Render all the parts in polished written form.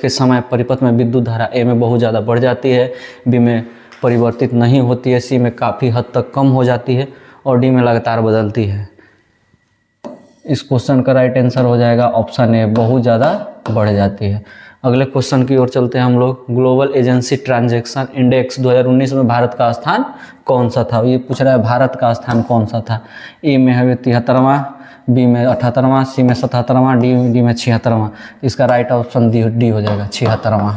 के समय परिपथ में विद्युत धारा ए में बहुत ज़्यादा बढ़ जाती है, बी में परिवर्तित नहीं होती है, सी में काफ़ी हद तक कम हो जाती है और डी में लगातार बदलती है। इस क्वेश्चन का राइट आंसर हो जाएगा ऑप्शन ए, बहुत ज़्यादा बढ़ जाती है। अगले क्वेश्चन की ओर चलते हैं हम लोग। ग्लोबल एजेंसी ट्रांजैक्शन इंडेक्स 2019 में भारत का स्थान कौन सा था? ये पूछ रहा है भारत का स्थान कौन सा था। ए में है 73वां, बी में 78वां, सी में 77वां, डी में 76वां। इसका राइट ऑप्शन डी हो जाएगा 76वां।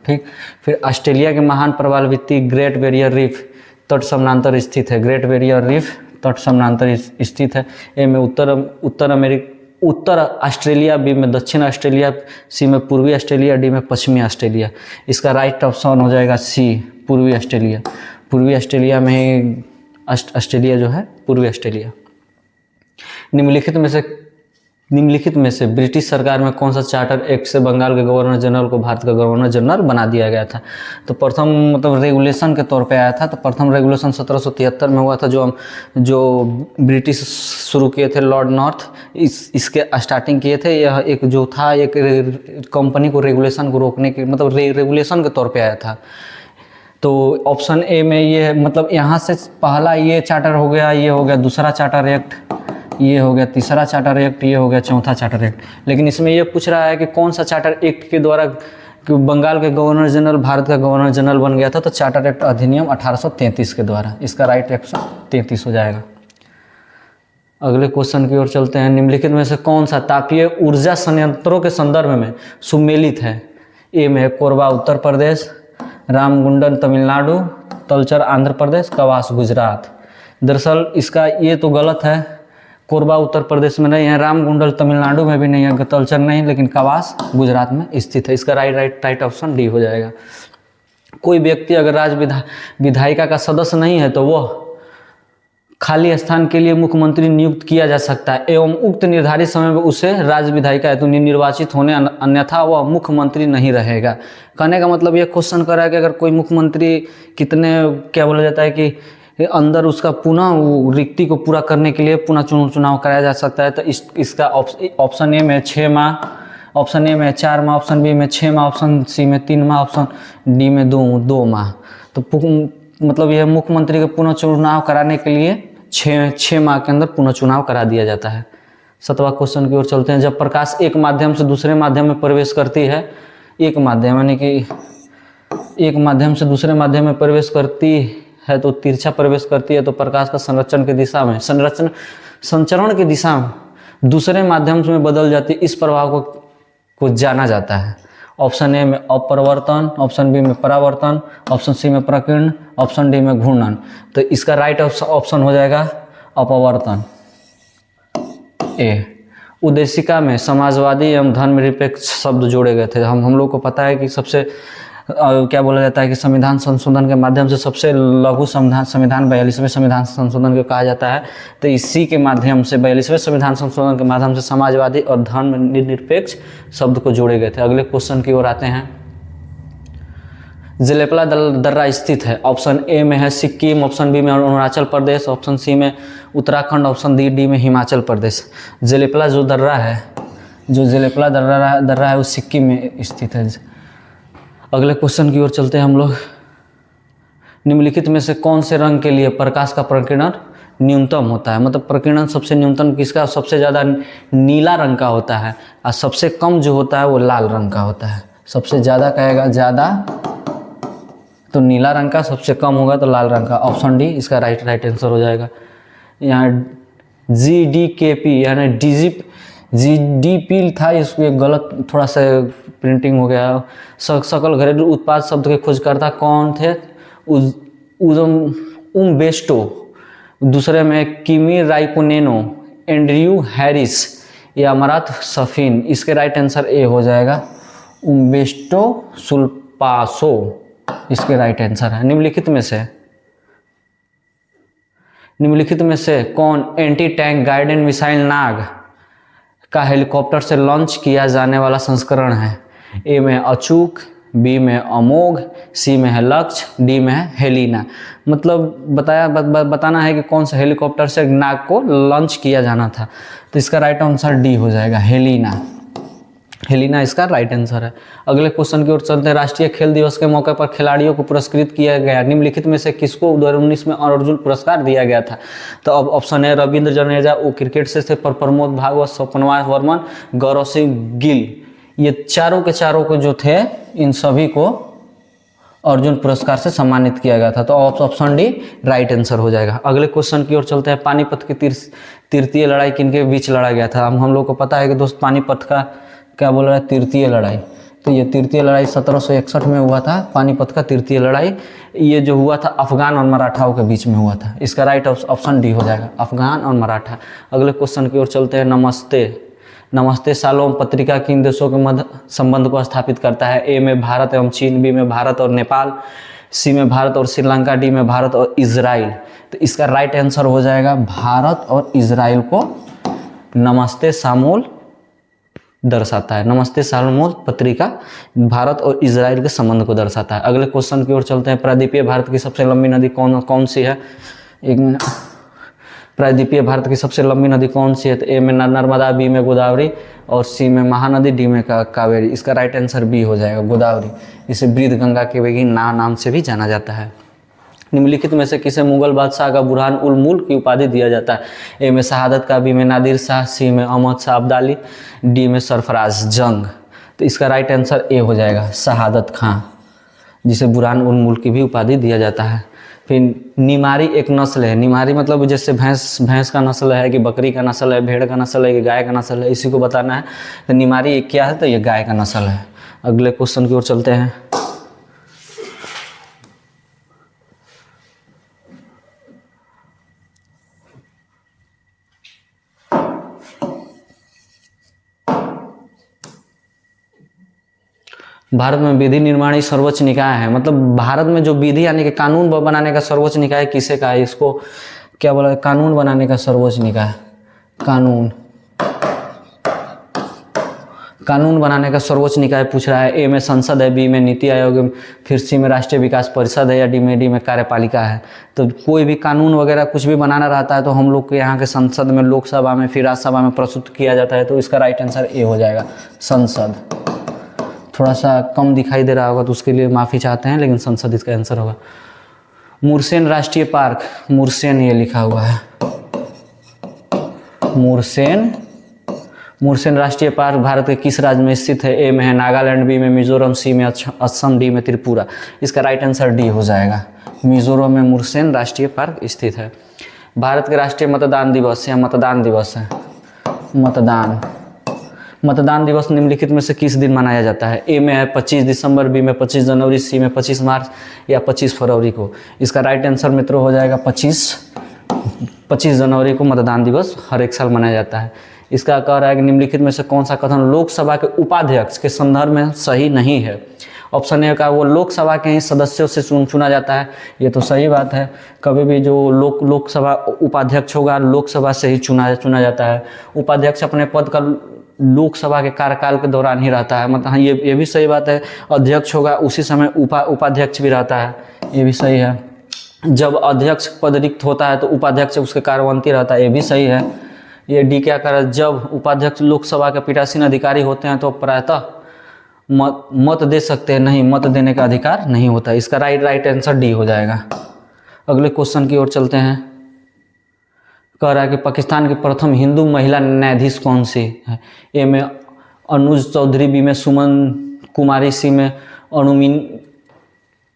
ठीक। फिर ऑस्ट्रेलिया के महान प्रवाल भित्ति ग्रेट बैरियर रीफ तट समानांतर स्थित है। ग्रेट बैरियर रीफ तट समानांतर स्थित है। ए में उत्तर ऑस्ट्रेलिया, बी में दक्षिण ऑस्ट्रेलिया, सी में पूर्वी ऑस्ट्रेलिया, डी में पश्चिमी ऑस्ट्रेलिया। इसका राइट ऑप्शन हो जाएगा सी, पूर्वी ऑस्ट्रेलिया। पूर्वी ऑस्ट्रेलिया में ही ऑस्ट्रेलिया जो है पूर्वी ऑस्ट्रेलिया। निम्नलिखित में से ब्रिटिश सरकार में कौन सा चार्टर एक्ट से बंगाल के गवर्नर जनरल को भारत का गवर्नर जनरल बना दिया गया था? तो प्रथम मतलब रेगुलेशन के तौर पे आया था। तो प्रथम रेगुलेशन 1773 में हुआ था, जो ब्रिटिश शुरू किए थे लॉर्ड नॉर्थ, इसके स्टार्टिंग किए थे। यह एक जो था एक कंपनी को रेगुलेशन को रोकने के मतलब रेगुलेशन के तौर पर आया था। तो ऑप्शन ए में ये मतलब यहाँ से पहला ये चार्टर हो गया, ये हो गया दूसरा चार्टर एक्ट, ये हो गया तीसरा चार्टर एक्ट, ये हो गया चौथा चार्टर एक्ट। लेकिन इसमें ये पूछ रहा है कि कौन सा चार्टर एक्ट के द्वारा बंगाल के गवर्नर जनरल भारत का गवर्नर जनरल बन गया था? तो चार्टर एक्ट अधिनियम 1833 के द्वारा। इसका राइट ऑप्शन 33 हो जाएगा। अगले क्वेश्चन की ओर चलते हैं। निम्नलिखित में से कौन सा तापीय ऊर्जा संयंत्रों के संदर्भ में सुमेलित है? ए में कोरबा उत्तर प्रदेश, रामगुंडम तमिलनाडु, तलचर आंध्र प्रदेश, कवास गुजरात। दरअसल इसका ये तो गलत है। कोरबा उत्तर प्रदेश में नहीं है, रामगुंडम तमिलनाडु में भी नहीं है, तलचर नहीं, लेकिन कवास गुजरात में स्थित है। इसका राइट ऑप्शन डी हो जाएगा। कोई व्यक्ति अगर राज्य विधायिका का सदस्य नहीं है तो वह खाली स्थान के लिए मुख्यमंत्री नियुक्त किया जा सकता है एवं उक्त निर्धारित समय में उसे राज्य विधायिका हेतु निर्वाचित होने, अन्यथा वह मुख्यमंत्री नहीं रहेगा। कहने का मतलब ये क्वेश्चन कर रहा है कि अगर कोई मुख्यमंत्री कितने क्या बोला जाता है कि अंदर उसका पुनः रिक्ति को पूरा करने के लिए पुनः चुनाव कराया जा सकता है। तो इसका ऑप्शन ए में 6 माह, ऑप्शन ए में 4 माह, ऑप्शन बी में 6 माह, ऑप्शन सी में 3 माह, ऑप्शन डी में 2 माह। तो मतलब यह मुख्यमंत्री के पुनः चुनाव कराने के लिए 6 माह के अंदर पुनः चुनाव करा दिया जाता है। 7वां क्वेश्चन की ओर चलते हैं। जब प्रकाश एक माध्यम से दूसरे माध्यम में प्रवेश करती है, एक माध्यम यानी कि एक माध्यम से दूसरे माध्यम में प्रवेश करती है तो तिरछा प्रवेश करती है, तो प्रकाश का संचरण की दिशा में दूसरे माध्यम में बदल जाती है। इस प्रभाव को जाना जाता है। ऑप्शन ए में अपवर्तन, ऑप्शन बी में परावर्तन, ऑप्शन सी में प्रकीर्ण, ऑप्शन डी में घूर्णन। तो इसका राइट ऑप्शन हो जाएगा अपवर्तन ए। उद्देशिका में समाजवादी एवं धर्मनिरपेक्ष शब्द जोड़े गए थे। हम लोग को पता है कि सबसे क्या बोला जाता है कि संविधान संशोधन के माध्यम से सबसे लघु संविधान 42वें संविधान संशोधन को कहा जाता है। तो इसी के माध्यम से 42वें संविधान संशोधन के माध्यम से समाजवादी और धर्मनिरपेक्ष शब्द को जोड़े गए थे। अगले क्वेश्चन की ओर आते हैं। जेलेपला दर्रा स्थित है। ऑप्शन ए में है सिक्किम, ऑप्शन बी में अरुणाचल प्रदेश, ऑप्शन सी में उत्तराखंड, ऑप्शन डी में हिमाचल प्रदेश। जेलेपला जो जेलेपला दर्रा है वो सिक्किम में स्थित है। अगले क्वेश्चन की ओर चलते हैं हम लोग। निम्नलिखित में से कौन से रंग के लिए प्रकाश का प्रकीर्णन न्यूनतम होता है? मतलब प्रकीर्णन सबसे न्यूनतम किसका? सबसे ज़्यादा नीला रंग का होता है और सबसे कम जो होता है वो लाल रंग का होता है। सबसे ज़्यादा कहेगा ज़्यादा तो नीला रंग का, सबसे कम होगा तो लाल रंग का। ऑप्शन डी इसका राइट आंसर हो जाएगा। यहाँ GDKP यानी GDP था, इसको गलत थोड़ा सा प्रिंटिंग हो गया। सकल घरेलू उत्पाद शब्द के खोजकर्ता कौन थे? उम्बेर्टो, दूसरे में किमी राइकोनेनो, एंड्रयू हैरिस या अमरात सफीन। इसके राइट आंसर ए हो जाएगा उम्बेर्टो सुल्पासो। इसके राइट आंसर है। निम्नलिखित में से कौन एंटी टैंक गाइडेड मिसाइल नाग का हेलीकॉप्टर से लॉन्च किया जाने वाला संस्करण है? ए में अचूक, बी में अमोघ, सी में है लक्ष्य, डी में है हेलिना। मतलब बताना है कि कौन सा हेलीकॉप्टर से नाग को लॉन्च किया जाना था। तो इसका राइट आंसर डी हो जाएगा हेलिना। हेलिना इसका राइट आंसर है। अगले क्वेश्चन की ओर चलते हैं। राष्ट्रीय खेल दिवस के मौके पर खिलाड़ियों को पुरस्कृत किया गया निम्नलिखित में से किसको 2019 में अर्जुन पुरस्कार दिया गया था? तो अब ऑप्शन है रविंद्र जडेजा, वो क्रिकेट से थे, पर प्रमोद भागवत, स्वप्नवा वर्मन, गौरव सिंह गिल, ये चारों के चारों को जो थे इन सभी को अर्जुन पुरस्कार से सम्मानित किया गया था। तो ऑप्शन डी राइट आंसर हो जाएगा। अगले क्वेश्चन की ओर चलते हैं। पानीपत की तृतीय लड़ाई किनके बीच लड़ा गया था? हम लोग को पता है कि दोस्त पानीपत का क्या बोल रहा है, तृतीय लड़ाई। तो ये तृतीय लड़ाई 1761 में हुआ था। पानीपत का तृतीय लड़ाई ये जो हुआ था अफगान और मराठाओं के बीच में हुआ था। इसका राइट ऑप्शन डी हो जाएगा, अफगान और मराठा। अगले क्वेश्चन की ओर चलते हैं। नमस्ते शालोम पत्रिका किन देशों के मध्य संबंध को स्थापित करता है? ए में भारत एवं चीन, बी में भारत और नेपाल, सी में भारत और श्रीलंका, डी में भारत और इजराइल। तो इसका राइट आंसर हो जाएगा भारत और इजराइल को नमस्ते शालोम दर्शाता है। नमस्ते शालोम पत्रिका भारत और इजराइल के संबंध को दर्शाता है। अगले क्वेश्चन की ओर चलते हैं। प्रायद्वीपीय भारत की सबसे लंबी नदी कौन सी है? एक मिनट। प्रायद्वीपीय भारत की सबसे लंबी नदी कौन सी है? तो ए में नर्मदा, बी में गोदावरी और सी में महानदी, डी में कावेरी। इसका राइट आंसर बी हो जाएगा, गोदावरी। इसे वृद्ध गंगा के वेगी नाम से भी जाना जाता है। निम्नलिखित में से किसे मुगल बादशाह का बुरहान उल मुल्क की उपाधि दिया जाता है? ए में शहादत का, बी में नादिर शाह, सी में अहमद शाह अब्दाली, डी में सरफराज जंग। तो इसका राइट आंसर ए हो जाएगा, शहादत खां, जिसे बुरहान उल मुल्क की भी उपाधि दिया जाता है। फिर निमारी एक नस्ल है। निमारी मतलब जैसे भैंस का नस्ल है कि बकरी का नस्ल है, भेड़ का नस्ल है कि गाय का नस्ल है, इसी को बताना है। तो निमारी क्या है? तो ये गाय का नस्ल है। अगले क्वेश्चन की ओर चलते हैं। भारत में विधि निर्माणी सर्वोच्च निकाय है, मतलब भारत में जो विधि यानी कि कानून बनाने का सर्वोच्च निकाय किसे का है? इसको क्या बोला है? कानून बनाने का सर्वोच्च निकाय। कानून बनाने का सर्वोच्च निकाय पूछ रहा है। ए में संसद है, बी में नीति आयोग है, फिर सी में राष्ट्रीय विकास परिषद है, या डी में कार्यपालिका है। तो कोई भी कानून वगैरह कुछ भी बनाना रहता है तो हम लोग के यहाँ के संसद में, लोकसभा में, फिर राज्यसभा में प्रस्तुत किया जाता है। तो इसका राइट आंसर ए हो जाएगा, संसद। थोड़ा सा कम दिखाई दे रहा होगा तो उसके लिए माफ़ी चाहते हैं, लेकिन संसद इसका आंसर होगा। मुरसेन राष्ट्रीय पार्क, मुरसेन ये लिखा हुआ है, मुरसेन राष्ट्रीय पार्क भारत के किस राज्य में स्थित है? ए में है नागालैंड, बी में मिजोरम, सी में असम, डी में त्रिपुरा। इसका राइट आंसर डी हो जाएगा, मिजोरम में मुरसेन राष्ट्रीय पार्क स्थित है। भारत के राष्ट्रीय मतदान दिवस या मतदान दिवस है, मतदान दिवस निम्नलिखित में से किस दिन मनाया जाता है? ए में है 25 दिसंबर, बी में 25 जनवरी, सी में 25 मार्च या 25 फरवरी को। इसका राइट आंसर मित्रों हो जाएगा 25 जनवरी को मतदान दिवस हर एक साल मनाया जाता है। इसका कह रहा है कि निम्नलिखित में से कौन सा कथन लोकसभा के उपाध्यक्ष के संदर्भ में सही नहीं है? ऑप्शन ए का वो लोकसभा के ही सदस्यों से चुना जाता है, ये तो सही बात है। कभी भी जो लोकसभा उपाध्यक्ष होगा लोकसभा से ही चुना जाता है। उपाध्यक्ष अपने पद का लोकसभा के कार्यकाल के दौरान ही रहता है, मतलब हाँ ये भी सही बात है। अध्यक्ष होगा उसी समय उपाध्यक्ष भी रहता है, ये भी सही है। जब अध्यक्ष पद रिक्त होता है तो उपाध्यक्ष उसके कार्यवंती रहता है, ये भी सही है। ये डी क्या कर रहा है? जब उपाध्यक्ष लोकसभा के पीठासीन अधिकारी होते हैं तो प्रायतः मत दे सकते हैं, नहीं मत देने का अधिकार नहीं होता। इसका राइट आंसर डी हो जाएगा। अगले क्वेश्चन की ओर चलते हैं। कह रहा है कि पाकिस्तान की प्रथम हिंदू महिला न्यायाधीश कौन सी है? ए में अनुज चौधरी, बी में सुमन कुमारी, सी में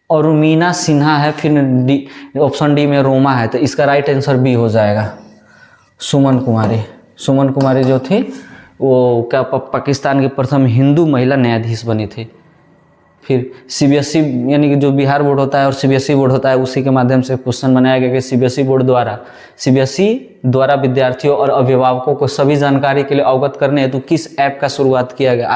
अरुमीना सिन्हा है, फिर डी ऑप्शन डी में रोमा है। तो इसका राइट आंसर बी हो जाएगा, सुमन कुमारी जो थी वो क्या पाकिस्तान की प्रथम हिंदू महिला न्यायाधीश बनी थी। फिर सीबीएसई यानी कि जो बिहार बोर्ड होता है और सीबीएसई बोर्ड होता है, उसी के माध्यम से क्वेश्चन बनाया गया कि सीबीएसई द्वारा विद्यार्थियों और अभिभावकों को सभी जानकारी के लिए अवगत करने हेतु किस ऐप का शुरुआत किया गया?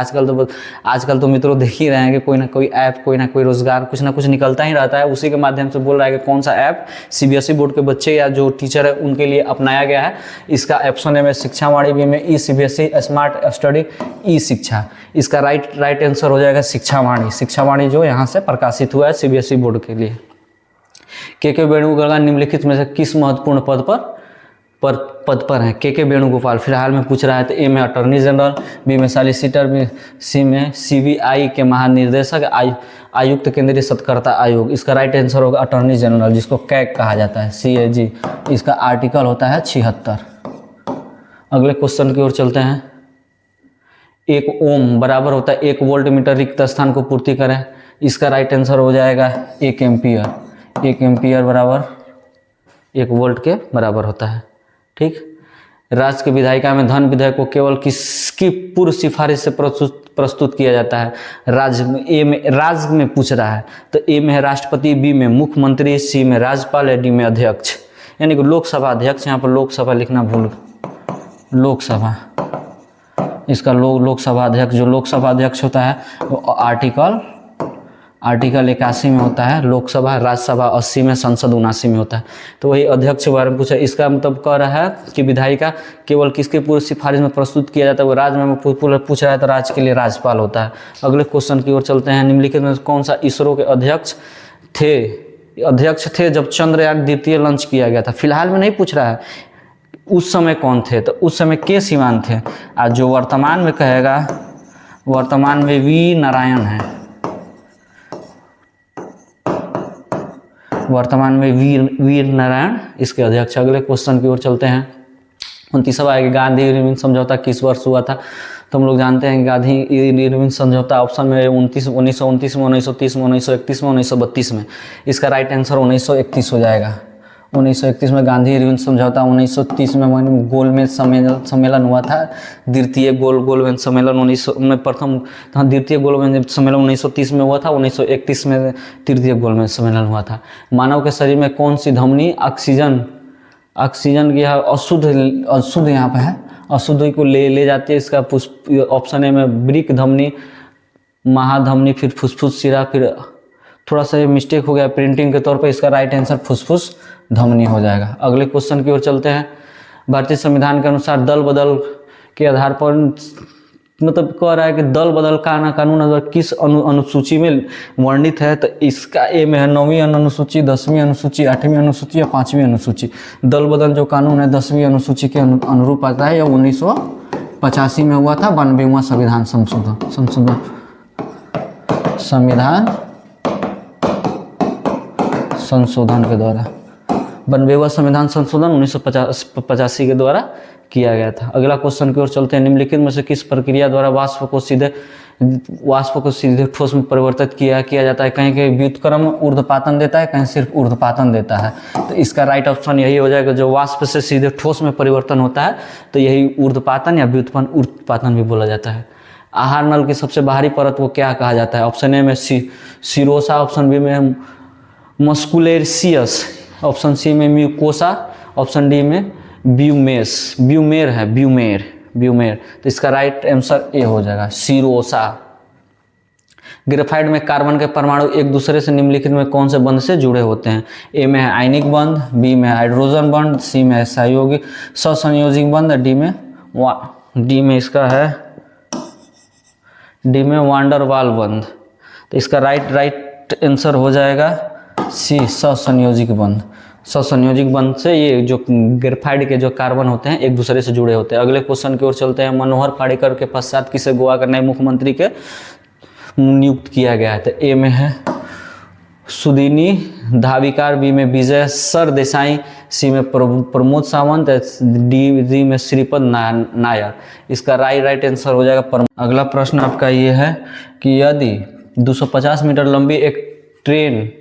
आजकल तो मित्रों देख ही रहे हैं कि कोई ना कोई ऐप, कोई ना कोई रोजगार, कुछ ना कुछ निकलता ही रहता है। उसी के माध्यम से बोल रहा है कि कौन सा ऐप सीबीएसई बोर्ड के बच्चे या जो टीचर है उनके लिए अपनाया गया है। इसका ऑप्शन ए में शिक्षावाणी, बी में ई सीबीएसई स्मार्ट स्टडी ई शिक्षा। इसका राइट आंसर हो जाएगा शिक्षावाणी जो यहाँ से प्रकाशित हुआ है सीबीएसई बोर्ड के लिए। के वेणुगोपाल निम्नलिखित में से किस महत्वपूर्ण पद पर पद पर हैं? के वेणुगोपाल फिलहाल में पूछ रहा है, तो ए में अटॉर्नी जनरल, बी में सॉलिसिटर, सी में सीबीआई के महानिर्देशक, आयुक्त केंद्रीय सत्कर्ता आयोग। इसका राइट आंसर होगा अटॉर्नी जनरल, जिसको कैग कहा जाता है, CAG। इसका आर्टिकल होता है 76। अगले क्वेश्चन की ओर चलते हैं। 1 ओम बराबर होता है 1 वोल्ट मीटर रिक्त स्थान को पूर्ति करें। इसका राइट आंसर हो जाएगा 1 एम्पियर। 1 एम्पियर बराबर 1 वोल्ट के बराबर होता है। ठीक। राज्य की विधायिका में धन विधेयक को केवल किसकी पूर्व सिफारिश से प्रस्तुत किया जाता है? राज्य में पूछ रहा है, तो ए में है राष्ट्रपति, बी में मुख्यमंत्री, सी में राज्यपाल या डी में अध्यक्ष, यानी कि लोकसभा अध्यक्ष। यहाँ पर लोकसभा लिखना भूल, लोकसभा। इसका लोकसभा अध्यक्ष, जो लोकसभा अध्यक्ष होता है वो आर्टिकल 81 में होता है लोकसभा, राज्यसभा 80 में, संसद 79 में होता है। तो वही अध्यक्ष के बारे में पूछा। इसका मतलब कह रहा है कि विधायिका केवल किसके पूर्व सिफारिश में प्रस्तुत किया जाता है? वो राज्य में पूछ रहा है, तो राज्य के लिए राज्यपाल होता है। अगले क्वेश्चन की ओर चलते हैं। निम्नलिखित में कौन सा इसरो के अध्यक्ष थे जब चंद्रयान 2 लॉन्च किया गया था? फिलहाल में नहीं पूछ रहा है, उस समय कौन थे? तो उस समय के सिवान थे। आज जो वर्तमान में कहेगा, वर्तमान में वी नारायण है, वर्तमान में वीर नारायण इसके अध्यक्ष। अगले क्वेश्चन की ओर चलते हैं। 29वां है कि गांधी इरविन समझौता किस वर्ष हुआ था? तो हम लोग जानते हैं कि गांधी इरविन समझौता ऑप्शन में 1929 में, 1930 में, 1931 में, 1932 में। इसका राइट आंसर 1931 हो जाएगा। 1931 में गांधी इरविन समझौता, 1930 में गोलमेज सम्मेलन हुआ था, द्वितीय गोलमेज सम्मेलन 1900 में प्रथम, द्वितीय गोलमेज सम्मेलन 1930 में हुआ था, 1931 में तृतीय गोलमेज सम्मेलन हुआ था। मानव के शरीर में कौन सी धमनी ऑक्सीजन की अशुद्ध यहाँ पे है, अशुद्ध को ले जाती है? इसका ऑप्शन ए में वृक्क धमनी, महाधमनी, फिर फुसफुस शिरा, फिर थोड़ा सा मिस्टेक हो गया प्रिंटिंग के तौर पर। इसका राइट आंसर फुसफुस धमनी हो जाएगा। अगले क्वेश्चन की ओर चलते हैं। भारतीय संविधान के अनुसार दल बदल के आधार पर, मतलब कह रहा है कि दल बदल का कानून किस अनुसूची में वर्णित है? तो इसका ए में है 9वीं अनुसूची, 10वीं अनुसूची, 8वीं अनुसूची या 5वीं अनुसूची। दल बदल जो कानून है 10वीं अनुसूची के अनुरूप आता है। यह 1985 में हुआ था, 92वां संविधान संशोधन के द्वारा, 92वां संविधान संशोधन 1985 के द्वारा किया गया था। अगला क्वेश्चन की ओर चलते हैं। निम्नलिखित में से किस प्रक्रिया द्वारा वाष्प को सीधे ठोस में परिवर्तित किया जाता है? कहीं कहीं व्युत्क्रम ऊर्ध्वपातन देता है, कहीं सिर्फ ऊर्ध्वपातन देता है। तो इसका राइट ऑप्शन यही हो जाएगा, जो वाष्प से सीधे ठोस में परिवर्तन होता है तो यही ऊर्ध्वपातन या व्युत्पातन भी बोला जाता है। आहार नल की सबसे बाहरी परत को क्या कहा जाता है? ऑप्शन ए में सिरोसा, ऑप्शन बी में मस्कुलेरियस, ऑप्शन सी में म्यूकोसा, ऑप्शन डी में ब्यूमेर। तो इसका राइट आंसर ए हो जाएगा, सिरोसा। ग्रेफाइट में कार्बन के परमाणु एक दूसरे से निम्नलिखित में कौन से बंध से जुड़े होते हैं? ए में है आयनिक बंध, बी में हाइड्रोजन बंध, सी में है ससंयोजिक बंध, डी में वांडरवाल बंध। तो इसका राइट आंसर हो जाएगा सी, ससंयोजिक बंध। ससंयोजिक बंध से ये जो ग्रेफाइट के जो कार्बन होते हैं एक दूसरे से जुड़े होते हैं। अगले क्वेश्चन की ओर चलते हैं। मनोहर पर्रिकर के पश्चात किसे गोवा का नए मुख्यमंत्री के नियुक्त किया गया है? तो ए में है सुदीनी धाविकार, बी में विजय सरदेसाई, सी में प्रमोद सावंत, डी में श्रीपद नायर। इसका राइट आंसर हो जाएगा। अगला प्रश्न आपका ये है कि यदि 250 मीटर लंबी एक ट्रेन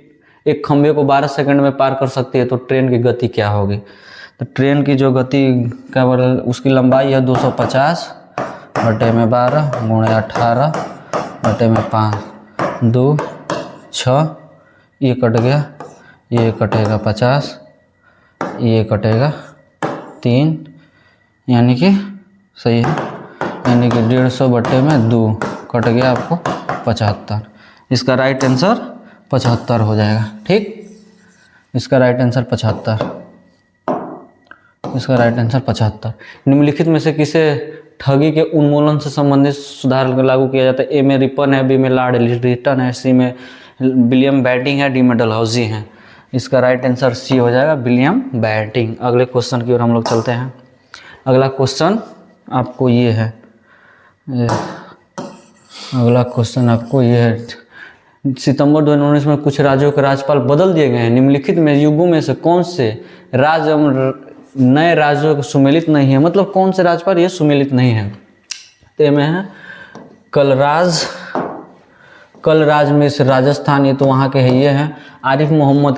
एक खंभे को 12 सेकंड में पार कर सकती है तो ट्रेन की गति क्या होगी? तो ट्रेन की जो गति क्या उसकी लंबाई है 250 बटे में 12 गुणे 18 बटे में 5, 2, 6, ये कट गया, ये कटेगा 50, ये कटेगा 3, यानी कि सही है, यानी कि 150 बटे में 2 कट गया आपको 75। इसका राइट आंसर 75 हो जाएगा। ठीक, इसका राइट आंसर 75, इसका राइट आंसर 75। निम्नलिखित में से किसे ठगी के उन्मूलन से संबंधित सुधार लागू किया जाता है? ए में रिपन है, बी में लॉर्ड लिटन है, सी में विलियम बैटिंग है, डी में डलहौजी है। इसका राइट आंसर सी हो जाएगा, विलियम बैटिंग। अगले क्वेश्चन की ओर हम लोग चलते हैं। अगला क्वेश्चन आपको ये है, अगला क्वेश्चन आपको ये है, सितंबर 2019 में कुछ राज्यों के राज्यपाल बदल दिए गए हैं। निम्नलिखित में युगों में से कौन से राज्य नए राज्यों के सुमेलित नहीं है, मतलब कौन से राज्यपाल ये सुमेलित नहीं है। तो में है कलराज में से राजस्थान, ये तो वहाँ के है, ये हैं आरिफ मोहम्मद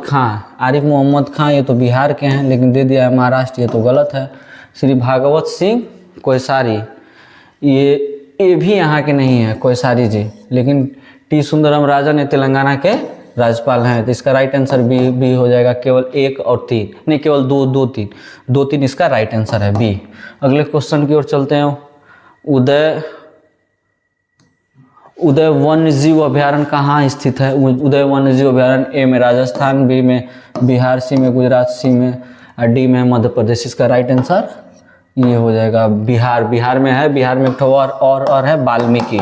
खां, ये तो बिहार के हैं लेकिन दे दिया है महाराष्ट्र, ये तो गलत है। श्री भागवत सिंह कोश्यारी, ये भी यहाँ के नहीं है कोश्यारी जी, लेकिन टी सुंदरम राजन ये तेलंगाना के राज्यपाल हैं। तो इसका राइट आंसर बी हो जाएगा, केवल 1 और 3 नहीं, केवल 2 3 इसका राइट आंसर है बी। अगले क्वेश्चन की ओर चलते हैं। उदय वन्यजीव अभ्यारण्य कहाँ स्थित है। उदय वन्यजीव अभ्यारण्य ए में राजस्थान, बी में बिहार, सी में गुजरात, सी में और डी में मध्य प्रदेश। इसका राइट आंसर ये हो जाएगा बिहार में है। बिहार में एक और है वाल्मीकि,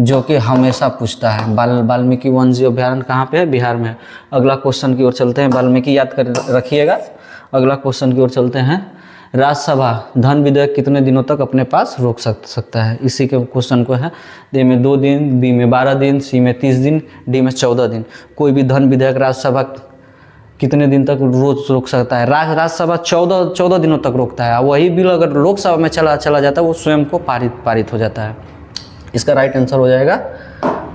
जो कि हमेशा पूछता है। वाल्मीकि वन्यजीव अभ्यारण्य कहाँ पे है, बिहार में है। अगला क्वेश्चन की ओर चलते हैं, वाल्मीकि याद कर रखिएगा। अगला क्वेश्चन की ओर चलते हैं, राज्यसभा धन विधेयक कितने दिनों तक अपने पास रोक सकता है। इसी के क्वेश्चन को है, ए में 2 दिन, बी में 12 दिन, सी में 30 दिन, डी में 14 दिन। कोई भी धन विधेयक राज्यसभा कितने दिन तक रोज रोक सकता है। राज्यसभा 14 दिनों तक रोकता है। वही बिल अगर लोकसभा में चला जाता है वो स्वयं को पारित हो जाता है। इसका राइट आंसर हो जाएगा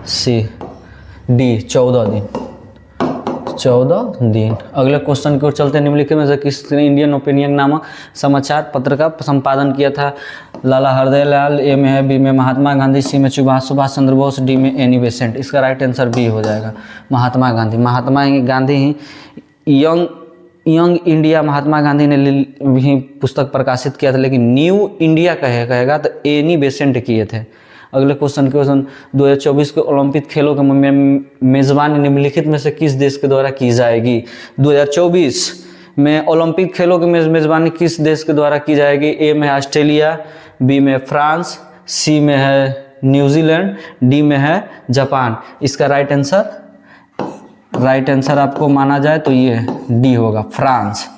सी डी 14 दिन। अगले क्वेश्चन की ओर चलते हैं। निम्नलिखित में से किसने इंडियन ओपिनियन नामक समाचार पत्र का संपादन किया था। लाला हरदयाल लाल, ए में है, बी में महात्मा गांधी, सी में सुभाष चंद्र बोस, डी में एनी बेसेंट। इसका राइट आंसर बी हो जाएगा, महात्मा गांधी ही यंग इंडिया महात्मा गांधी ने भी पुस्तक प्रकाशित किया था, लेकिन न्यू इंडिया कहेगा तो एनी बेसेंट किए थे। अगले क्वेश्चन 2024 के ओलंपिक खेलों के मेजबानी निम्नलिखित में से किस देश के द्वारा की जाएगी। 2024 में ओलंपिक खेलों की मेजबानी किस देश के द्वारा की जाएगी। ए में ऑस्ट्रेलिया, बी में फ्रांस, सी में है न्यूजीलैंड, डी में है जापान। इसका राइट आंसर आपको माना जाए तो ये डी होगा, France.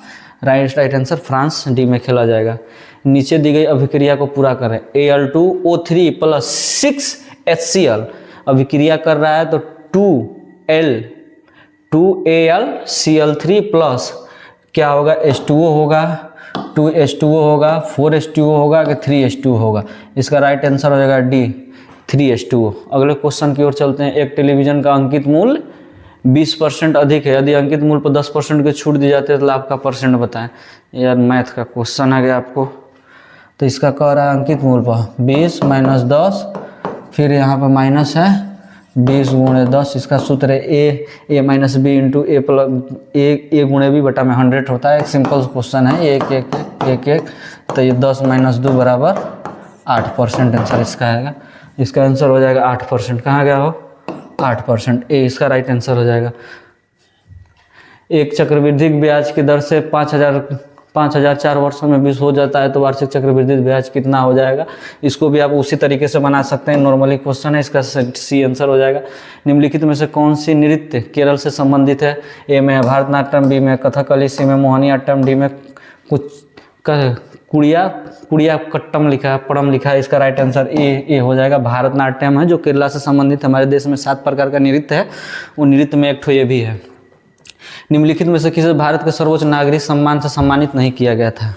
Right answer France, D में खेला जाएगा। नीचे दी गई अभिक्रिया को पूरा करें। Al2O3 + 6HCl अभिक्रिया कर रहा है तो 2AlCl3 प्लस क्या होगा, H2O होगा, 2H2O होगा, 4H2O होगा कि 3H2O होगा। इसका राइट आंसर हो जाएगा डी 3H2O। अगले क्वेश्चन की ओर चलते हैं। एक टेलीविजन का अंकित मूल्य 20% अधिक है, यदि अंकित मूल्य पर 10% की छूट दी जाती है तो लाभ का परसेंट बताएं। यार मैथ का क्वेश्चन आ गया आपको, तो इसका कह रहा है अंकित मूल्य पर 20 - 10, फिर यहाँ पर माइनस है 20 × 10। इसका सूत्र है a - b × a × b बटा में 100 होता है। एक सिंपल क्वेश्चन है, 1 तो ये 10 - 2 = 8% आंसर इसका आएगा। इसका आंसर हो जाएगा 8%। कहाँ गया हो, 8%। ए इसका राइट आंसर हो जाएगा। एक चक्रवृद्धि ब्याज की दर से 5000 4 वर्षों में 20 हो जाता है तो वार्षिक चक्रवृद्धि ब्याज कितना हो जाएगा। इसको भी आप उसी तरीके से बना सकते हैं, नॉर्मली क्वेश्चन है। इसका सी आंसर हो जाएगा। निम्नलिखित में से कौन सी नृत्य केरल से संबंधित है। ए में भारतनाट्यम, बी में कथकली, सी में मोहिनीअट्टम, डी में कुछ कुड़िया कट्टम लिखा है, पड़म लिखा है। इसका राइट आंसर ए हो जाएगा। भारतनाट्यम है जो केरला से संबंधित। हमारे देश में 7 प्रकार का नृत्य है, वो नृत्य में एक ठो ये भी है। निम्नलिखित में से किसे भारत के सर्वोच्च नागरिक सम्मान से सम्मानित नहीं किया गया था।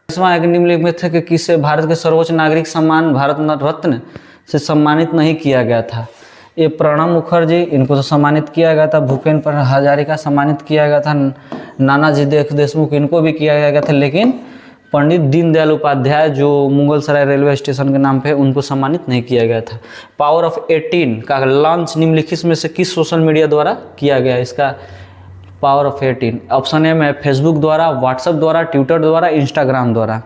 निम्नलिखित में थे कि किसे भारत के सर्वोच्च नागरिक सम्मान भारत रत्न से सम्मानित नहीं किया गया था। ये प्रणब मुखर्जी, इनको तो सम्मानित किया गया था। भूपेन्द्र हजारिका सम्मानित किया गया था। नानाजी देशमुख, इनको भी किया गया था। लेकिन पंडित दीनदयाल उपाध्याय जो मुगलसराय रेलवे स्टेशन के नाम पे, उनको सम्मानित नहीं किया गया था। पावर ऑफ 18 का लॉन्च निम्नलिखित में से किस सोशल मीडिया द्वारा किया गया। इसका पावर ऑफ 18 ऑप्शन ए में फेसबुक द्वारा, व्हाट्सएप द्वारा, ट्विटर द्वारा, इंस्टाग्राम द्वारा।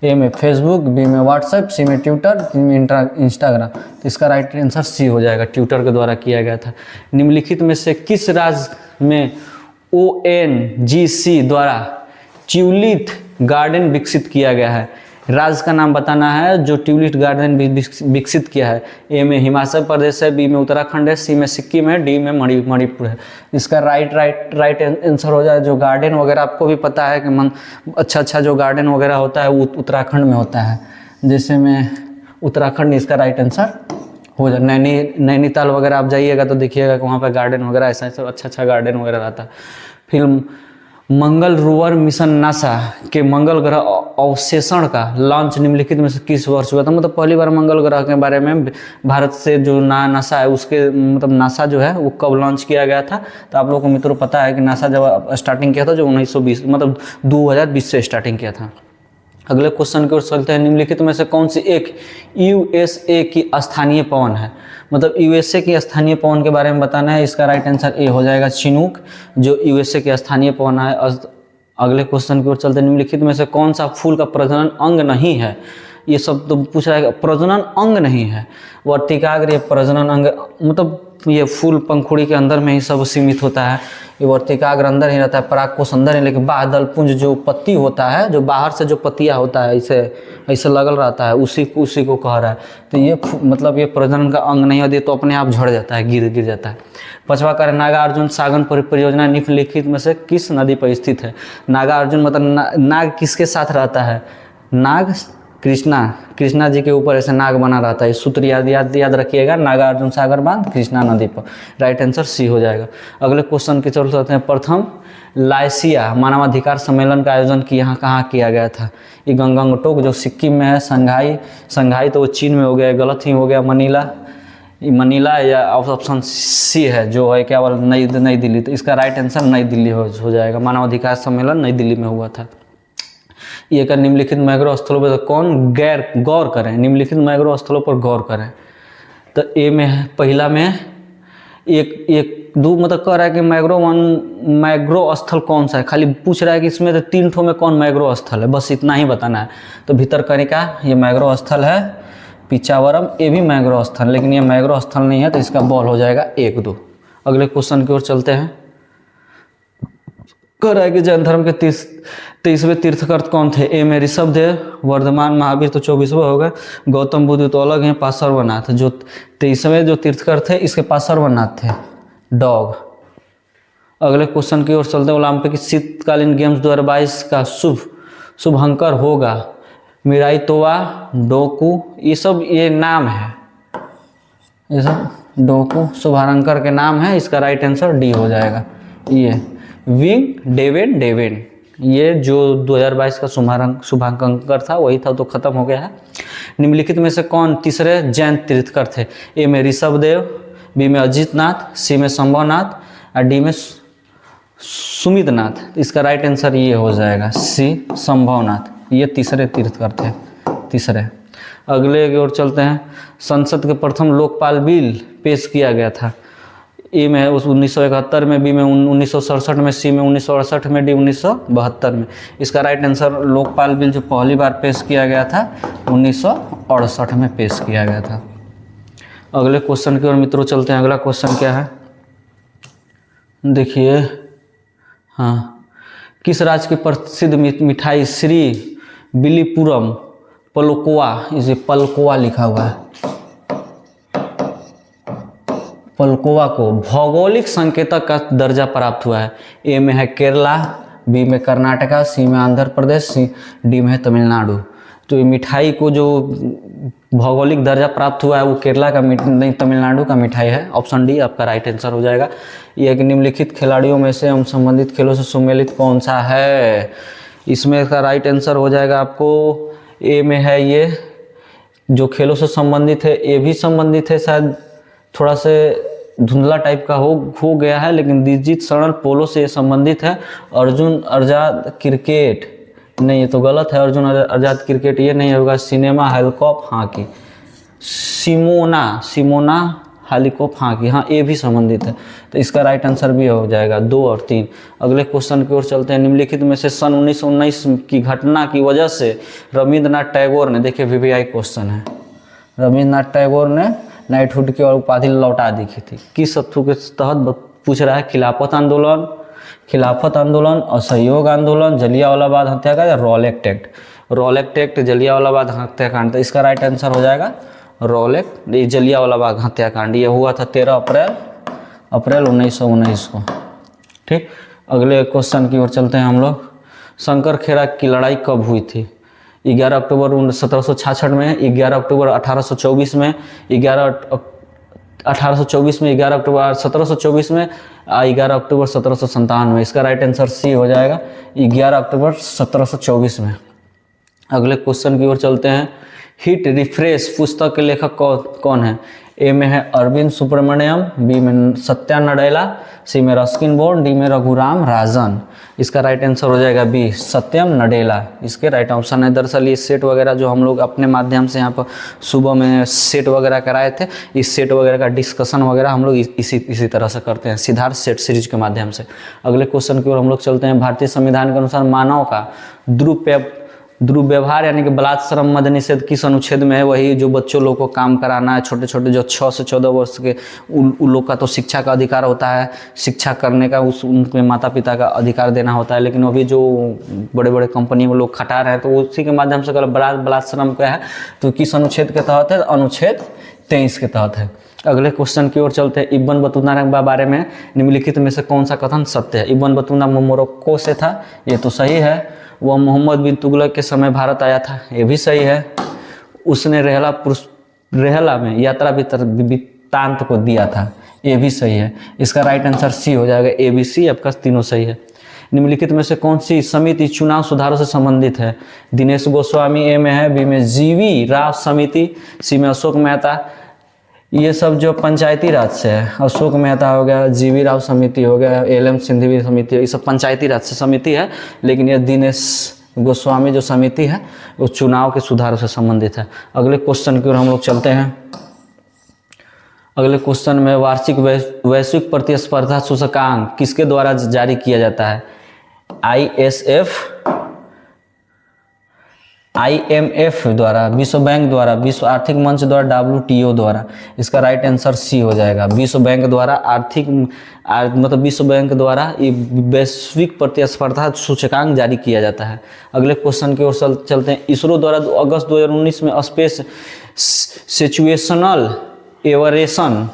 ए में फेसबुक, बी में व्हाट्सएप, सी में ट्विटर, डी में इंस्टाग्राम। तो इसका राइट आंसर सी हो जाएगा, ट्विटर के द्वारा किया गया था। निम्नलिखित में से किस राज्य में ONGC द्वारा ट्यूलिप गार्डन विकसित किया गया है। राज्य का नाम बताना है जो ट्यूलिप गार्डन विकसित किया है। ए में हिमाचल प्रदेश है, बी में उत्तराखंड है, सी में सिक्किम है, डी में मणिपुर है। इसका राइट आंसर हो जाए। जो गार्डन वगैरह आपको भी पता है कि अच्छा जो गार्डन वगैरह होता है वो उत्तराखंड में होता है। जैसे में उत्तराखंड इसका राइट आंसर हो जाए। नैनीताल वगैरह आप जाइएगा तो देखिएगा कि वहाँ पर गार्डन वगैरह ऐसा अच्छा गार्डन वगैरह रहता है। फिर मंगल रोवर मिशन नासा के मंगल ग्रह अवशेषण का लॉन्च निम्नलिखित में से किस वर्ष हुआ था? मतलब पहली बार मंगल ग्रह के बारे में भारत से जो नासा है उसके मतलब नासा जो है वो कब लॉन्च किया गया था? तो आप लोगों को मित्रों पता है कि नासा जब स्टार्टिंग किया था जो 1920 मतलब 2020 से स्टार्टिंग किया था। अगले क्वेश्चन की ओर चलते हैं। निम्नलिखित में से कौन सी एक यूएसए की स्थानीय पवन है? मतलब यूएसए की स्थानीय पवन के बारे में बताना है। इसका राइट आंसर ए हो जाएगा चिनूक, जो यूएसए की स्थानीय पवन है। अगले क्वेश्चन की ओर चलते हैं। निम्नलिखित में से कौन सा फूल का प्रजनन अंग नहीं है? ये सब तो पूछ रहा है। प्रजनन अंग नहीं है, वर्तिकाग्र ये प्रजनन अंग मतलब ये फूल पंखुड़ी के अंदर में ही सब सीमित होता है। ये वर्तिकाग्र अंदर ही रहता है, परागकोश अंदर ही, लेकिन बाह्य दलपुंज जो पत्ती होता है, जो बाहर से जो पत्तियाँ होता है ऐसे लगल रहता है, उसी को कह रहा है। तो ये मतलब ये प्रजनन का अंग नहीं होती तो अपने आप झड़ जाता है, गिर जाता है। पांचवा कार्य नागार्जुन सागर परियोजना निम्नलिखित में से किस नदी पर स्थित है? नागार्जुन मतलब नाग किसके साथ रहता है? नाग कृष्णा जी के ऊपर ऐसे नाग बना रहता है। सूत्र याद रखिएगा। नागार्जुन सागर बांध कृष्णा नदी पर। राइट आंसर सी हो जाएगा। अगले क्वेश्चन की तरफ चलते हैं। प्रथम लाइसिया मानवाधिकार सम्मेलन का आयोजन कहाँ किया गया था? ये गंगटोक जो सिक्किम में है। संघाई तो वो चीन में हो गया, गलत ही हो गया। मनीला या ऑप्शन सी है जो है क्या बोल नई दिल्ली। तो इसका राइट आंसर नई दिल्ली हो जाएगा। मानवाधिकार सम्मेलन नई दिल्ली में हुआ था। ये का निम्नलिखित मैंग्रोव स्थलों पर कौन गौर करें? निम्नलिखित मैंग्रोव स्थलों पर गौर करें। तो ए में है, पहला में एक दो मतलब कह रहा है कि मैंग्रोव स्थल कौन सा है। खाली पूछ रहा है कि इसमें तो 3 ठो में कौन मैंग्रोव स्थल है, बस इतना ही बताना है। तो भितरकनिका ये मैंग्रोव स्थल है। पिचावरम ये भी मैंग्रोव स्थल, लेकिन ये मैंग्रोव स्थल नहीं है तो इसका बॉल हो जाएगा 1-2। अगले क्वेश्चन की ओर चलते हैं। कह रहा है कि जैन धर्म के 23वें तीर्थकर कौन थे? ए में ऋषभदेव, वर्धमान महावीर तो 24वें हो गए, गौतम बुद्ध तो अलग हैं, पास सर्वनाथ। जो 23वें जो तीर्थकर थे इसके पास सर्वनाथ थे, डॉग। अगले क्वेश्चन की ओर चलते हैं। ओलंपिक शीतकालीन गेम्स 2022 का शुभंकर होगा? मिराई तोवा, डोकू, ये नाम है। ये सब डोकू शुभारंकर के नाम है। इसका राइट आंसर डी हो जाएगा। ये विंग डेवेन ये जो 2022 का शुभांकर था वही था, तो खत्म हो गया है। निम्नलिखित में से कौन तीसरे जैन तीर्थकर थे? ए में ऋषभदेव, बी में अजितनाथ, सी में संभवनाथ और डी में सुमितनाथ। इसका राइट आंसर ये हो जाएगा सी संभवनाथ। ये तीसरे तीर्थकर थे, तीसरे। अगले की ओर चलते हैं। संसद के प्रथम लोकपाल बिल पेश किया गया था। ए में उस 1971 में, बी में 1967 में, सी में 1968 में, डी 1972 में। इसका राइट आंसर लोकपाल बिल जो पहली बार पेश किया गया था 1968 में पेश किया गया था। अगले क्वेश्चन की ओर मित्रों चलते हैं। अगला क्वेश्चन क्या है देखिए। हाँ, किस राज्य की प्रसिद्ध मिठाई श्री विल्लीपुरम पलकोवा, इसे पलकोवा लिखा हुआ है, पलकोवा को भौगोलिक संकेतक का दर्जा प्राप्त हुआ है? ए में है केरला, बी में कर्नाटका, सी में आंध्र प्रदेश, डी में है तमिलनाडु। तो ये मिठाई को जो भौगोलिक दर्जा प्राप्त हुआ है वो केरला का नहीं तमिलनाडु का मिठाई है। ऑप्शन डी आपका राइट आंसर हो जाएगा। यह कि निम्नलिखित खिलाड़ियों में से संबंधित खेलों से सम्मिलित कौन सा है? इसमें इसका राइट आंसर हो जाएगा आपको ए में है ये जो खेलों से संबंधित है, ये भी संबंधित है, शायद थोड़ा से धुंधला टाइप का हो गया है, लेकिन दिग्जीत शरण पोलो से ये संबंधित है। अर्जुन आजाद क्रिकेट नहीं, ये तो गलत है। अर्जुन आजाद क्रिकेट ये नहीं होगा। Cinema helicopter hockey, Simona helicopter hockey, हाँ ये भी संबंधित है। तो इसका राइट आंसर भी हो जाएगा 2 और 3। अगले क्वेश्चन की ओर चलते हैं। निम्नलिखित में से सन 1919 की घटना की वजह से रविंद्रनाथ टैगोर ने, देखिए वीवीआई क्वेश्चन है, रविंद्रनाथ टैगोर ने नाइटहुड की उपाधि लौटा दी थी। किस तथ्य के तहत पूछ रहा है? खिलाफत आंदोलन, असहयोग आंदोलन, जलियांवाला बाग हत्याकांड या Rowlatt act. रॉलेक्ट act, Jallianwala Bagh हत्याकांड। तो इसका राइट आंसर हो जाएगा रॉलेक्ट, ये जलियांवाला बाग हत्याकांड। ये हुआ था 13 अप्रैल 1919 को। ठीक, अगले क्वेश्चन की ओर चलते हैं हम लोग। शंकर खेड़ा की लड़ाई कब हुई थी? 11 अक्टूबर 1766 में, 11 अक्टूबर 1824 में, 1824 में, 11 अक्टूबर 1724 में, 11 अक्टूबर 1757 में। इसका राइट आंसर सी हो जाएगा 11 अक्टूबर 1724 में। अगले क्वेश्चन की ओर चलते हैं। हिट रिफ्रेश पुस्तक के लेखक कौन है? ए में है अरविंद सुब्रमण्यम, बी में सत्या नडेला, सी में रस्किन बॉन्ड, डी में रघुराम राजन। इसका राइट आंसर हो जाएगा बी, सत्यम नडेला। इसके राइट ऑप्शन है। दरअसल ये सेट वगैरह जो हम लोग अपने माध्यम से यहाँ पर सुबह में सेट वगैरह कराए थे, इस सेट वगैरह का डिस्कशन वगैरह हम लोग इसी तरह से करते हैं, सिद्धार्थ सेट सीरीज के माध्यम से। अगले क्वेश्चन की ओर हम लोग चलते हैं। भारतीय संविधान के अनुसार मानव का दुर्व्यवहार यानी कि बलात्सर्म मद निषेध किस अनुच्छेद में है? वही जो बच्चों लोग को काम कराना है, छोटे छोटे जो 6 से 14 वर्ष के उन लोग का तो शिक्षा का अधिकार होता है, शिक्षा करने का उनके माता पिता का अधिकार देना होता है। लेकिन अभी जो बड़े बड़े कंपनी में लोग खटा रहे हैं तो उसी के माध्यम से अगर बलात्सर्म क्या है तो किस अनुच्छेद के तहत है? अनुच्छेद 23 के तहत है। अगले क्वेश्चन की ओर चलते हैं। इब्न बतूता के बारे में निम्नलिखित में से कौन सा कथन सत्य है? इब्न बतूता मोरक्को से था, ये तो सही है। वह मोहम्मद बिन तुगलक के समय भारत आया था, ये भी सही है। उसने रेहला में यात्रा वृत्तांत को दिया था, ये भी सही है। इसका राइट आंसर सी हो जाएगा, ए बी सी आपका तीनों सही है। निम्नलिखित में से कौन सी समिति चुनाव सुधारों से संबंधित है? दिनेश गोस्वामी ए में है, बी में जीवी राव समिति, सी में अशोक मेहता। ये सब जो पंचायती राज से है, अशोक मेहता हो गया, जीवी राव समिति हो गया, एल.एम. सिंघवी समिति, ये सब पंचायती राज से समिति है। लेकिन ये दिनेश गोस्वामी जो समिति है वो चुनाव के सुधार से संबंधित है। अगले क्वेश्चन की ओर हम लोग चलते हैं। अगले क्वेश्चन में वार्षिक वैश्विक प्रतिस्पर्धा सूचकांक किसके द्वारा जारी किया जाता है? IMF द्वारा, विश्व बैंक द्वारा, विश्व आर्थिक मंच द्वारा, WTO द्वारा। इसका राइट आंसर सी हो जाएगा, विश्व बैंक द्वारा मतलब विश्व बैंक द्वारा वैश्विक प्रतिस्पर्धा सूचकांक जारी किया जाता है। अगले क्वेश्चन की ओर चलते हैं। इसरो द्वारा अगस्त 2019 में space situational aberration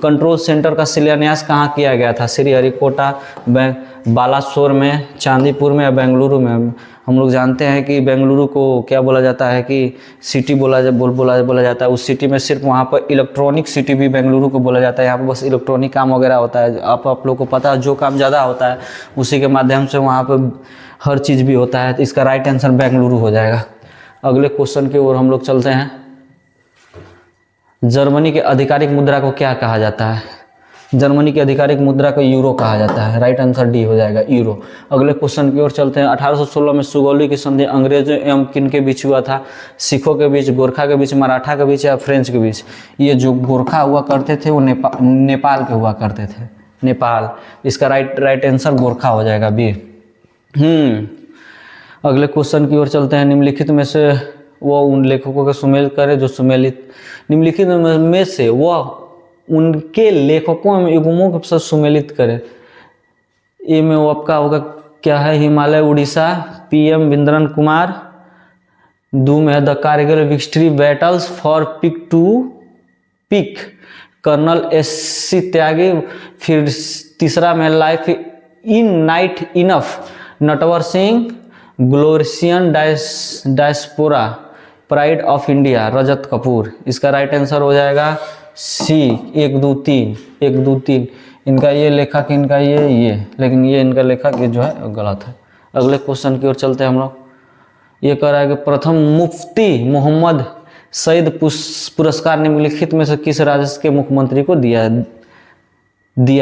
control centre का शिलान्यास कहाँ किया गया था? श्रीहरिकोटा, बालासोर में, चांदीपुर में या बेंगलुरु में? हम लोग जानते हैं कि बेंगलुरु को क्या बोला जाता है कि सिटी बोला जाता है। उस सिटी में सिर्फ वहाँ पर इलेक्ट्रॉनिक सिटी भी बेंगलुरु को बोला जाता है। यहाँ पर बस इलेक्ट्रॉनिक काम वगैरह होता है। आप लोग को पता है जो काम ज़्यादा होता है उसी के माध्यम से वहाँ पर हर चीज़ भी होता है। तो इसका राइट आंसर बेंगलुरु हो जाएगा। अगले क्वेश्चन की ओर हम लोग चलते हैं। जर्मनी के आधिकारिक मुद्रा को क्या कहा जाता है? जर्मनी की आधिकारिक मुद्रा को यूरो कहा जाता है। राइट आंसर डी हो जाएगा, यूरो। अगले क्वेश्चन की ओर चलते हैं। 1816 में सुगौली की संधि अंग्रेजों एवं किन के बीच हुआ था? सिखों के बीच, गोरखा के बीच, मराठा के बीच या फ्रेंच के बीच? ये जो गोरखा हुआ करते थे वो नेपाल के हुआ करते थे, नेपाल। इसका राइट आंसर गोरखा हो जाएगा, बी। अगले क्वेश्चन की ओर चलते हैं। निम्नलिखित में से वो उन लेखकों के सुमेलित करे जो सुमेलित, निम्नलिखित में से वह उनके लेखकों में युग्मों के साथ सुमेलित करे। ए में वो आपका होगा क्या है? हिमालय उड़ीसा, PM बिंद्रन कुमार। दो में the Kargil victory battles for peak to peak, colonel SC Tyagi. फिर तीसरा में life is not enough, Natwar Singh. Glorious diaspora, pride of India, Rajat Kapoor. इसका राइट आंसर हो जाएगा सी, 1 2 3। इनका ये लेखक, इनका ये, लेकिन ये इनका लेखक ये जो है गलत है। अगले क्वेश्चन की ओर चलते हैं हम लोग। ये कह रहा है कि प्रथम मुफ्ती मोहम्मद सईद पुरस्कार निम्नलिखित में से किस राज्य के मुख्यमंत्री को दिया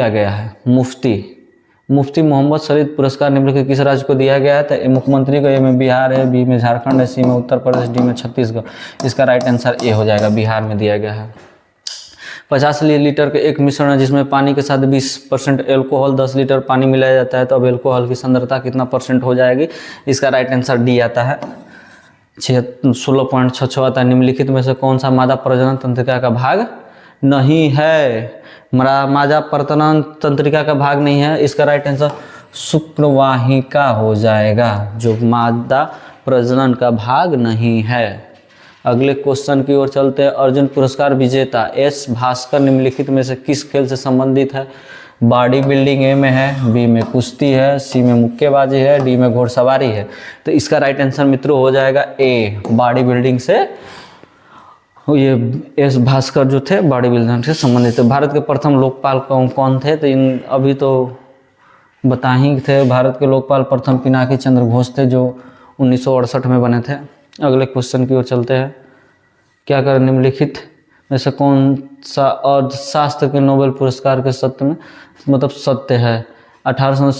गया है? मुफ्ती मोहम्मद सईद पुरस्कार निम्नलिखित किस राज्य को दिया गया है? तो मुख्यमंत्री को ए में बिहार है, बी में झारखंड है, सी में उत्तर प्रदेश, डी में छत्तीसगढ़। इसका राइट आंसर ए हो जाएगा, बिहार में दिया गया है। 50 लीटर के एक मिश्रण है जिसमें पानी के साथ 20% एल्कोहल, 10 लीटर पानी मिलाया जाता है तो अब एल्कोहल की सांद्रता कितना % हो जाएगी? इसका राइट आंसर डी आता है, 16.66 आता है। निम्नलिखित में से कौन सा मादा प्रजनन तंत्रिका का भाग नहीं है? मादा प्रजनन तंत्रिका का भाग नहीं है। इसका राइट आंसर शुक्रवाहिका हो जाएगा। जो मादा प्रजनन का भाग नहीं है। अगले क्वेश्चन की ओर चलते हैं। अर्जुन पुरस्कार विजेता एस भास्कर निम्नलिखित में से किस खेल से संबंधित है? बॉडी बिल्डिंग ए में है, बी में कुश्ती है, सी में मुक्केबाजी है, डी में घोड़सवारी है। तो इसका राइट आंसर मित्रों हो जाएगा ए, बॉडी बिल्डिंग से। ये एस भास्कर जो थे बॉडी बिल्डिंग से संबंधित थे। भारत के प्रथम लोकपाल कौन थे? तो इन अभी तो बता ही थे, भारत के लोकपाल प्रथम पिनाकी चंद्र घोष थे जो 1968 में बने थे। अगले क्वेश्चन की ओर चलते हैं। क्या कर निम्नलिखित में से कौन सा अर्थशास्त्र के नोबेल पुरस्कार के सत्य में मतलब सत्य है? 1958 में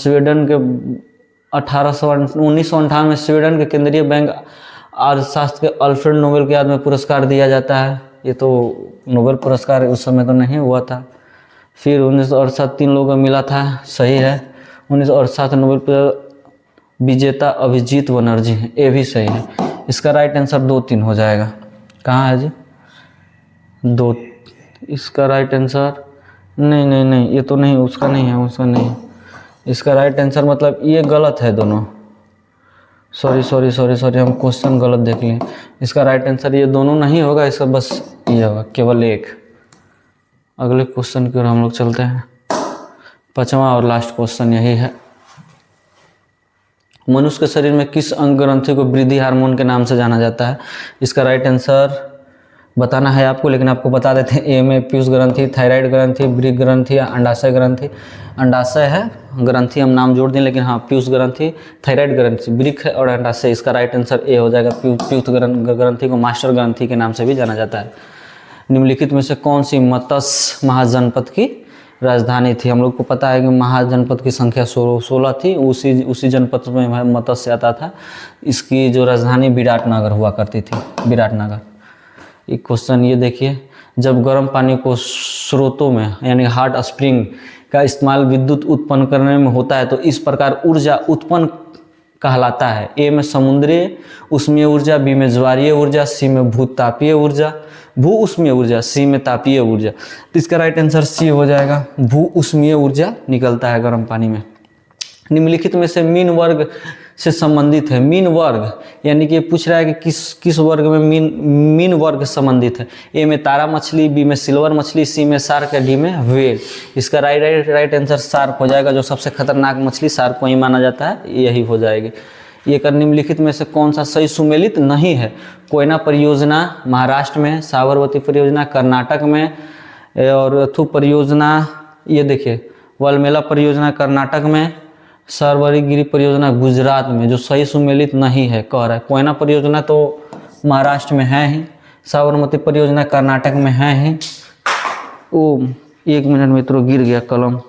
स्वीडन के केंद्रीय बैंक अर्थशास्त्र के अल्फ्रेड नोबेल की याद में पुरस्कार दिया जाता है। ये तो नोबेल पुरस्कार उस समय तो नहीं हुआ था। फिर 1968 3 लोगों को मिला था, सही है। 1968 नोबेल विजेता अभिजीत बनर्जी हैं, ये भी सही है। इसका राइट आंसर 2-3 हो जाएगा। कहाँ है जी? 2। इसका राइट आंसर नहीं, ये तो नहीं, उसका नहीं है, उसका नहीं है। इसका राइट आंसर मतलब ये गलत है दोनों। सॉरी, हम क्वेश्चन गलत देख लिए। इसका राइट आंसर ये दोनों नहीं होगा, इसका बस ये होगा, केवल एक। अगले क्वेश्चन की ओर हम लोग चलते हैं। 5वां और लास्ट क्वेश्चन यही है। मनुष्य के शरीर में किस अंग ग्रंथि को वृद्धि हार्मोन के नाम से जाना जाता है? इसका राइट आंसर बताना है आपको, लेकिन आपको बता देते हैं। ए में पीयूष ग्रंथि, थायराइड ग्रंथि, वृक्क ग्रंथि या अंडाशय ग्रंथि। अंडाशय है, ग्रंथि हम नाम जोड़ दें, लेकिन हाँ पीयूष ग्रंथि, थायराइड ग्रंथि, वृक्क है और अंडाशय। इसका राइट आंसर ए हो जाएगा। पीयूष ग्रंथि को मास्टर ग्रंथि के नाम से भी जाना जाता है। निम्नलिखित में से कौन सी मत्स्य महाजनपद की राजधानी थी? हम लोग को पता है कि महाजनपद की संख्या 16 थी, उसी जनपद में मत्स्य आता था। इसकी जो राजधानी विराटनगर हुआ करती थी, विराटनगर। एक क्वेश्चन ये देखिए, जब गर्म पानी को स्रोतों में यानी हॉट स्प्रिंग का इस्तेमाल विद्युत उत्पन्न करने में होता है तो इस प्रकार ऊर्जा उत्पन्न कहलाता है? ए में समुद्रीय उष्मीय ऊर्जा, बी में ज्वारीय ऊर्जा, सी में भूतापीय ऊर्जा, भू उष्मीय ऊर्जा, सी में तापीय ऊर्जा। तो इसका राइट आंसर सी हो जाएगा, भू उष्मीय ऊर्जा निकलता है गर्म पानी में। निम्नलिखित में से मीन वर्ग से संबंधित है। मीन वर्ग यानी कि पूछ रहा है कि किस वर्ग में मीन वर्ग संबंधित है? ए में तारा मछली, बी में सिल्वर मछली, सी में शार्क, डी में व्हेल। इसका राइट आंसर शार्क हो जाएगा। जो सबसे खतरनाक मछली शार्क को ही माना जाता है, यही हो जाएगी। ये कर निम्नलिखित में से कौन सा सही सुमेलित नहीं है? कोयना परियोजना महाराष्ट्र में, साबरमती परियोजना कर्नाटक में, और थु परियोजना ये देखिए वलमेला परियोजना कर्नाटक में, सरवरीगिरी परियोजना गुजरात में। जो सही सुमेलित नहीं है कह रहा है। कोयना परियोजना तो महाराष्ट्र में है ही, साबरमती परियोजना कर्नाटक में है ही। ओ 1 मिनट मित्रों, गिर गया कलम।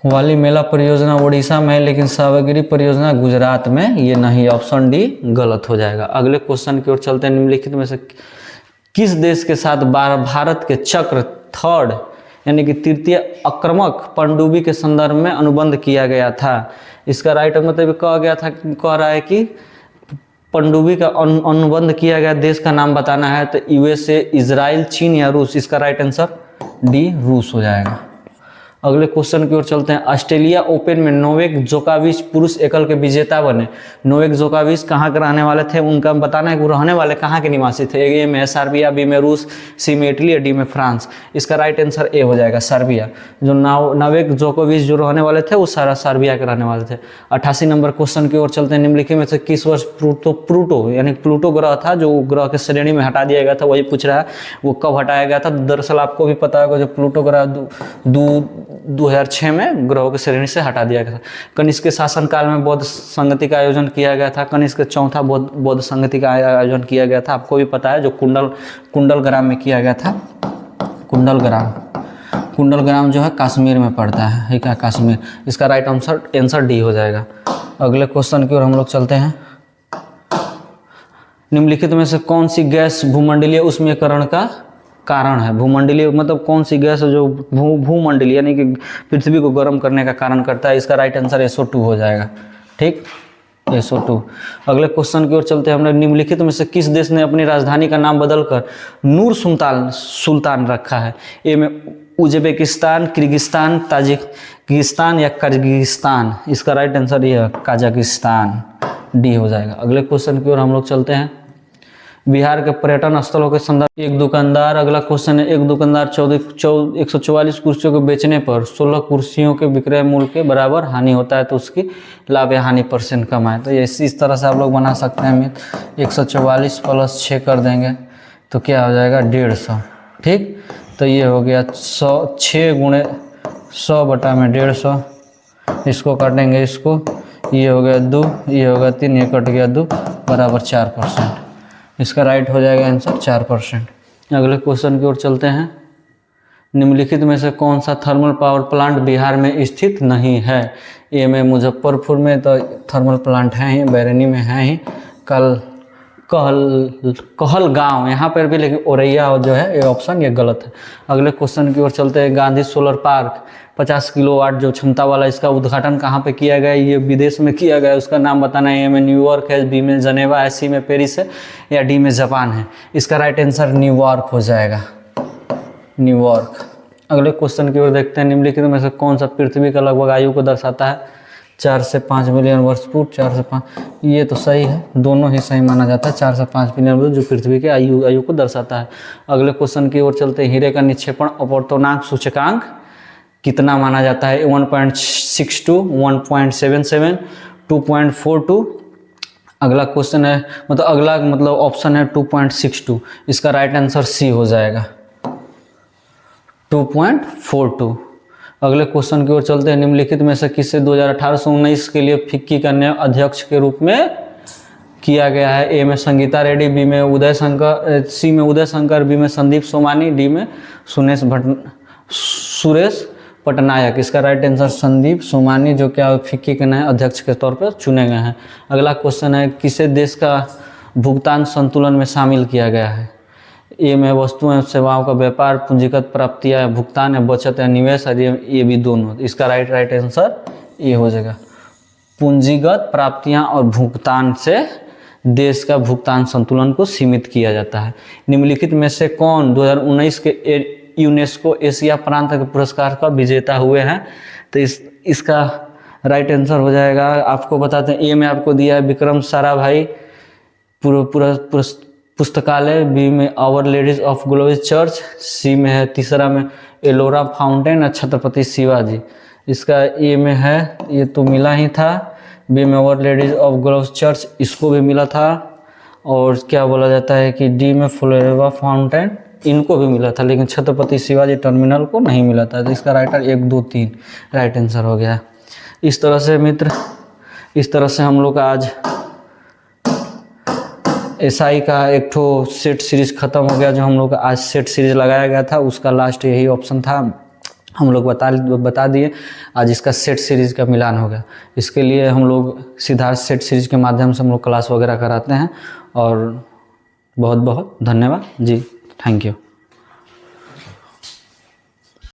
वाली मेला परियोजना उड़ीसा में है, लेकिन सावगिरी परियोजना गुजरात में। ये नहीं, ऑप्शन डी गलत हो जाएगा। अगले क्वेश्चन की ओर चलते हैं। निम्नलिखित में से किस देश के साथ भारत के चक्र थर्ड यानी कि तृतीय आक्रमक पनडुब्बी के संदर्भ में अनुबंध किया गया था? इसका राइट मतलब कह रहा है कि पनडुब्बी का अनुबंध किया गया देश का नाम बताना है। तो यूएसए, इजराइल, चीन या रूस। इसका राइट आंसर डी रूस हो जाएगा। अगले क्वेश्चन की ओर चलते हैं। ऑस्ट्रेलिया ओपन में नोवेक जोकोविच पुरुष एकल के विजेता बने। नोवेक जोकोविच कहाँ के रहने वाले थे? उनका बताना है कि वो रहने वाले कहाँ के निवासी थे। ए में सर्बिया, बी में रूस, सी में इटली, डी में फ्रांस। इसका राइट आंसर ए हो जाएगा, सर्बिया। जो नोवेक जोकोविच जो रहने वाले थे वो सारा सर्बिया के रहने वाले थे। 88 नंबर क्वेश्चन की ओर चलते हैं। निम्नलिखित में से किस वर्ष प्लूटो यानी प्लूटो ग्रह था जो ग्रह के श्रेणी में हटा दिया गया था? वही पूछ रहा है, वो कब हटाया गया था? दरअसल आपको भी पता होगा, जो प्लूटो ग्रह 2006 में ग्रहों की श्रेणी से हटा दिया गया था। कनिष्क के शासनकाल में बौद्ध संगति का आयोजन किया गया था। कनिष्क चौथा बौद्ध संगति का आयोजन किया गया था, आपको भी पता है, जो कुंडलग्राम में किया गया था। कुंडलग्राम जो है कश्मीर में पड़ता है, क्या कश्मीर। इसका राइट आंसर डी हो जाएगा। अगले क्वेश्चन की ओर हम लोग चलते हैं। निम्नलिखित में से कौन सी गैस भूमंडलीय उष्मीकरण का कारण है? भूमंडलीय मतलब कौन सी गैस है जो भूमंडलीय यानी कि पृथ्वी को गर्म करने का कारण करता है? इसका राइट आंसर SO2 हो जाएगा। ठीक, SO2। अगले क्वेश्चन की ओर चलते हैं। हमने निम्नलिखित में से किस देश ने अपनी राजधानी का नाम बदलकर नूर सुल्तान रखा है? ए में उज्बेकिस्तान, किर्गिस्तान, ताजिकिस्तान या किर्गिस्तान? इसका राइट आंसर ये है कजाकिस्तान, डी हो जाएगा। अगले क्वेश्चन की ओर हम लोग चलते हैं। बिहार के पर्यटन स्थलों के संदर्भ एक दुकानदार, अगला क्वेश्चन है, एक दुकानदार 144 कुर्सियों को बेचने पर 16 कुर्सियों के विक्रय मूल्य के बराबर हानि होता है तो उसकी लाभ या हानि % कम है। तो ये इस तरह से आप लोग बना सकते हैं मित्र। 144 + 6 कर देंगे तो क्या हो जाएगा 150, ठीक। तो ये हो गया 6 × 100 बटा में 150, इसको काटेंगे, इसको, ये हो गया 2, ये हो गया 3, ये कट गया 2 बराबर 4%। इसका राइट हो जाएगा आंसर 4%। अगले क्वेश्चन की ओर चलते हैं। निम्नलिखित में से कौन सा थर्मल पावर प्लांट बिहार में स्थित नहीं है? ए में मुजफ्फरपुर में तो थर्मल प्लांट है ही, बैरनी में है ही, कहलगांव यहाँ पर भी, लेकिन औरैया जो है ये ऑप्शन ये गलत है। अगले क्वेश्चन की ओर चलते हैं। गांधी सोलर पार्क 50 किलोवाट जो क्षमता वाला, इसका उद्घाटन कहाँ पे किया गया? ये विदेश में किया गया, उसका नाम बताना है। ए में न्यूयॉर्क है, बी में जनेवा है, सी में पेरिस है या डी में जापान है? इसका राइट आंसर न्यूयॉर्क हो जाएगा, न्यूयॉर्क। अगले क्वेश्चन की ओर देखते हैं। निम्नलिखित में से कौन सा पृथ्वी का लगभग आयु को दर्शाता है? 4 से 5 मिलियन वर्ष पूर्व, 4 से 5, ये तो सही है, दोनों ही सही माना जाता है। 4 से 5 मिलियन वर्ष जो पृथ्वी के आयु को दर्शाता है। अगले क्वेश्चन की ओर चलते हैं। हीरे का निक्षेपण अपवर्तनांक सूचकांक कितना माना जाता है? 1.62, 1.77, 2.42। अगला क्वेश्चन है, मतलब ऑप्शन है 2.62। इसका राइट आंसर सी हो जाएगा, 2.42। अगले क्वेश्चन की ओर चलते हैं। निम्नलिखित में से किसे 2018 से 19 के लिए फिक्की का नया अध्यक्ष के रूप में किया गया है? ए में संगीता रेड्डी, बी में उदय शंकर, सी में उदय शंकर, बी में संदीप सोमानी, डी में सुरेश पटनायक। इसका राइट आंसर संदीप सोमानी, जो क्या फिक्की के नए अध्यक्ष के तौर पर चुने गए हैं। अगला क्वेश्चन है, किसे देश का भुगतान संतुलन में शामिल किया गया है? ए में वस्तुओं एवं सेवाओं का व्यापार, पूंजीगत प्राप्तियां या भुगतान या बचत या निवेश, ये भी दोनों। इसका राइट आंसर ये हो जाएगा, पूंजीगत प्राप्तियां और भुगतान से देश का भुगतान संतुलन को सीमित किया जाता है। निम्नलिखित में से कौन 2019 के यूनेस्को एशिया प्रांत के पुरस्कार का विजेता हुए हैं? तो इसका राइट आंसर हो जाएगा, आपको बताते हैं। ए में आपको दिया है विक्रम साराभाई पुस्तकालय, बी में our ladies of global church, C में है, तीसरा में एलोरा फाउंटेन और छत्रपति शिवाजी। इसका ए में है, ये तो मिला ही था। बी में our ladies of global church, इसको भी मिला था। और क्या बोला जाता है कि डी में फ्लोरेवा फाउंटेन, इनको भी मिला था, लेकिन छत्रपति शिवाजी टर्मिनल को नहीं मिला था। तो इसका राइट 1, 2, 3 राइट आंसर हो गया। इस तरह से मित्र, इस तरह से हम लोग आज एसआई का एक ठो सेट सीरीज खत्म हो गया। जो हम लोग आज सेट सीरीज लगाया गया था उसका लास्ट यही ऑप्शन था, हम लोग बता दिए। आज इसका सेट सीरीज का मिलान हो गया। इसके लिए हम लोग सीधा सेट सीरीज के माध्यम से हम लोग क्लास वगैरह कराते हैं। और बहुत बहुत धन्यवाद जी, थैंक यू।